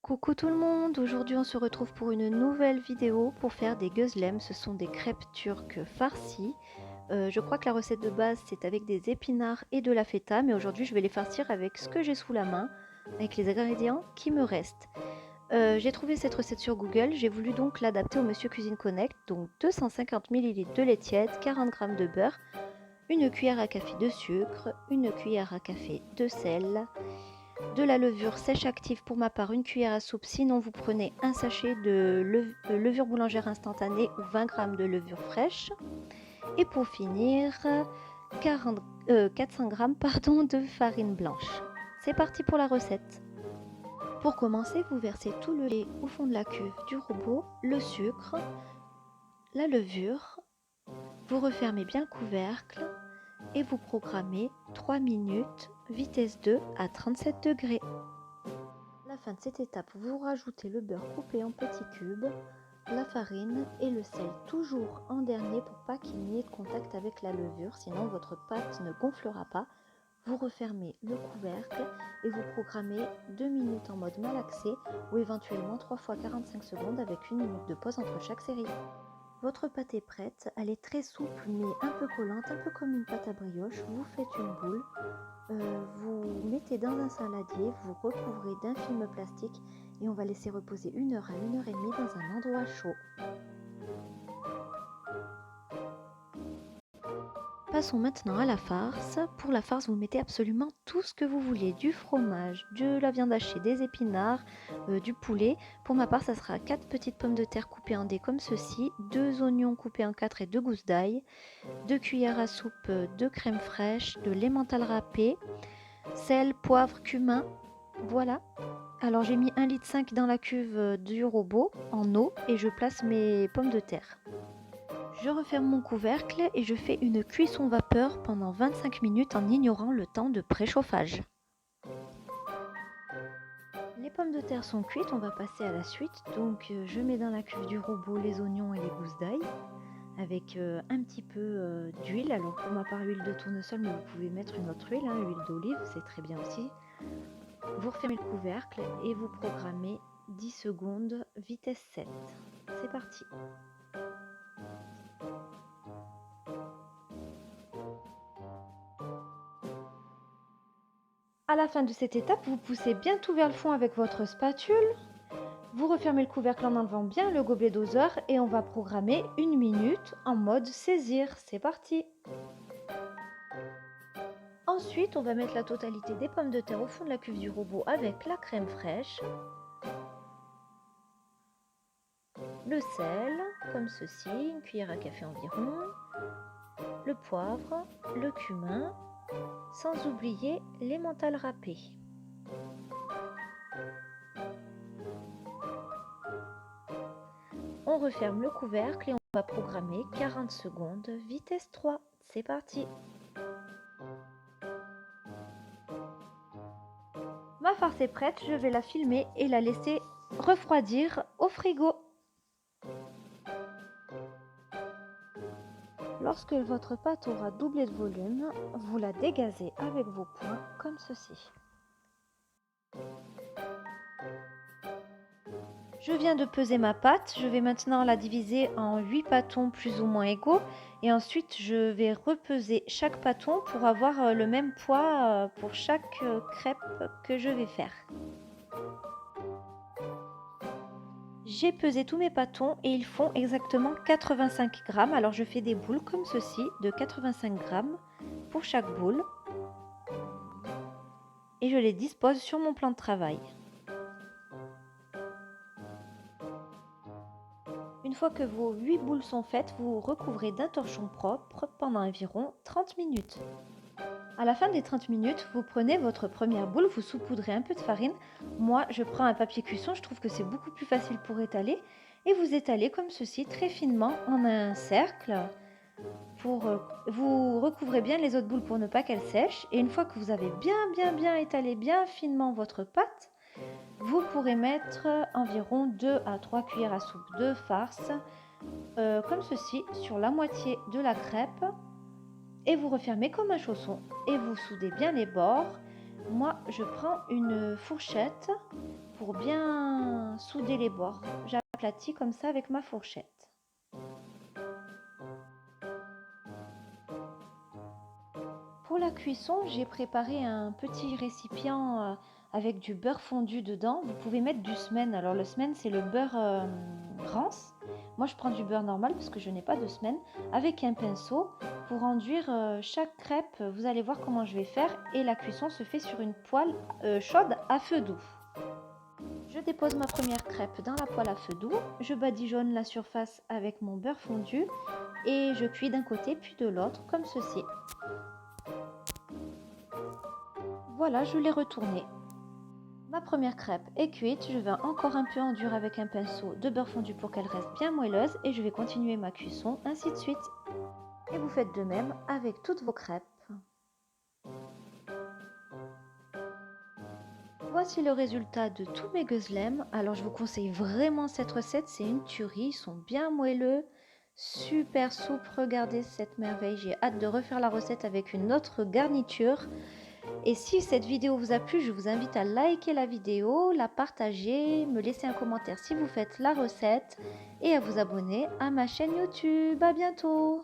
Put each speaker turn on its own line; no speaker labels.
Coucou tout le monde, aujourd'hui on se retrouve pour une nouvelle vidéo pour faire des gözlem. Ce sont des crêpes turques farcies. Je crois que la recette de base c'est avec des épinards et de la feta, mais aujourd'hui je vais les farcir avec ce que j'ai sous la main, avec les ingrédients qui me restent. J'ai trouvé cette recette sur Google, j'ai voulu donc l'adapter au Monsieur Cuisine Connect, donc 250 ml de lait tiède, 40 g de beurre, une cuillère à café de sucre, une cuillère à café de sel, de la levure sèche active, pour ma part une cuillère à soupe, sinon vous prenez un sachet de levure boulangère instantanée ou 20 g de levure fraîche. Et pour finir, 400 g de farine blanche. C'est parti pour la recette. Pour commencer, vous versez tout le lait au fond de la cuve du robot, le sucre, la levure, vous refermez bien le couvercle et vous programmez 3 minutes, vitesse 2 à 37 degrés. À la fin de cette étape, vous rajoutez le beurre coupé en petits cubes, la farine et le sel, toujours en dernier pour pas qu'il n'y ait de contact avec la levure, sinon votre pâte ne gonflera pas. Vous refermez le couvercle et vous programmez 2 minutes en mode malaxé ou éventuellement 3 fois 45 secondes avec 1 minute de pause entre chaque série. Votre pâte est prête, elle est très souple mais un peu collante, un peu comme une pâte à brioche. Vous faites une boule, vous mettez dans un saladier, vous recouvrez d'un film plastique et on va laisser reposer 1 heure à 1 heure et demie dans un endroit chaud. Passons maintenant à la farce. Pour la farce, vous mettez absolument tout ce que vous voulez, du fromage, de la viande hachée, des épinards, du poulet. Pour ma part, ça sera 4 petites pommes de terre coupées en dés comme ceci, 2 oignons coupés en 4 et 2 gousses d'ail, 2 cuillères à soupe de crème fraîche, de l'emmental râpé, sel, poivre, cumin. Voilà. Alors j'ai mis 1,5 litre dans la cuve du robot en eau et je place mes pommes de terre. Je referme mon couvercle et je fais une cuisson vapeur pendant 25 minutes en ignorant le temps de préchauffage. Les pommes de terre sont cuites, on va passer à la suite. Donc je mets dans la cuve du robot les oignons et les gousses d'ail avec un petit peu d'huile. Alors pour ma part huile de tournesol, mais vous pouvez mettre une autre huile, huile d'olive, c'est très bien aussi. Vous refermez le couvercle et vous programmez 10 secondes, vitesse 7. C'est parti. À la fin de cette étape, vous poussez bien tout vers le fond avec votre spatule. Vous refermez le couvercle en enlevant bien le gobelet doseur et on va programmer 1 minute en mode saisir. C'est parti. Ensuite, on va mettre la totalité des pommes de terre au fond de la cuve du robot avec la crème fraîche, le sel, comme ceci, une cuillère à café environ, le poivre, le cumin, sans oublier l'emmental râpé. On referme le couvercle et on va programmer 40 secondes, vitesse 3. C'est parti. Ma farce est prête, je vais la filmer et la laisser refroidir au frigo. Lorsque votre pâte aura doublé de volume, vous la dégazez avec vos poings comme ceci. Je viens de peser ma pâte, je vais maintenant la diviser en 8 pâtons plus ou moins égaux et ensuite je vais repeser chaque pâton pour avoir le même poids pour chaque crêpe que je vais faire. J'ai pesé tous mes pâtons et ils font exactement 85 grammes. Alors je fais des boules comme ceci de 85 grammes pour chaque boule et je les dispose sur mon plan de travail. Une fois que vos 8 boules sont faites, vous recouvrez d'un torchon propre pendant environ 30 minutes. À la fin des 30 minutes, vous prenez votre première boule, vous saupoudrez un peu de farine. Moi, je prends un papier cuisson, je trouve que c'est beaucoup plus facile pour étaler. Et vous étalez comme ceci, très finement, en un cercle. Vous recouvrez bien les autres boules pour ne pas qu'elles sèchent. Et une fois que vous avez bien étalé bien finement votre pâte, vous pourrez mettre environ 2 à 3 cuillères à soupe de farce, comme ceci, sur la moitié de la crêpe. Et vous refermez comme un chausson et vous soudez bien les bords. Moi, je prends une fourchette pour bien souder les bords. J'aplatis comme ça avec ma fourchette. Pour la cuisson, j'ai préparé un petit récipient avec du beurre fondu dedans. Vous pouvez mettre du semen. Alors le semen, c'est le beurre rance. Moi, je prends du beurre normal parce que je n'ai pas de semen. Avec un pinceau pour enduire chaque crêpe. Vous allez voir comment je vais faire. Et la cuisson se fait sur une poêle chaude à feu doux. Je dépose ma première crêpe dans la poêle à feu doux. Je badigeonne la surface avec mon beurre fondu. Et je cuis d'un côté puis de l'autre comme ceci. Voilà, je l'ai retournée. Ma première crêpe est cuite, je vais encore un peu enduire avec un pinceau de beurre fondu pour qu'elle reste bien moelleuse et je vais continuer ma cuisson, ainsi de suite. Et vous faites de même avec toutes vos crêpes. Voici le résultat de tous mes guzlem. Alors je vous conseille vraiment cette recette, c'est une tuerie, ils sont bien moelleux, super souples. Regardez cette merveille, j'ai hâte de refaire la recette avec une autre garniture. Et si cette vidéo vous a plu, je vous invite à liker la vidéo, la partager, me laisser un commentaire si vous faites la recette et à vous abonner à ma chaîne YouTube. À bientôt!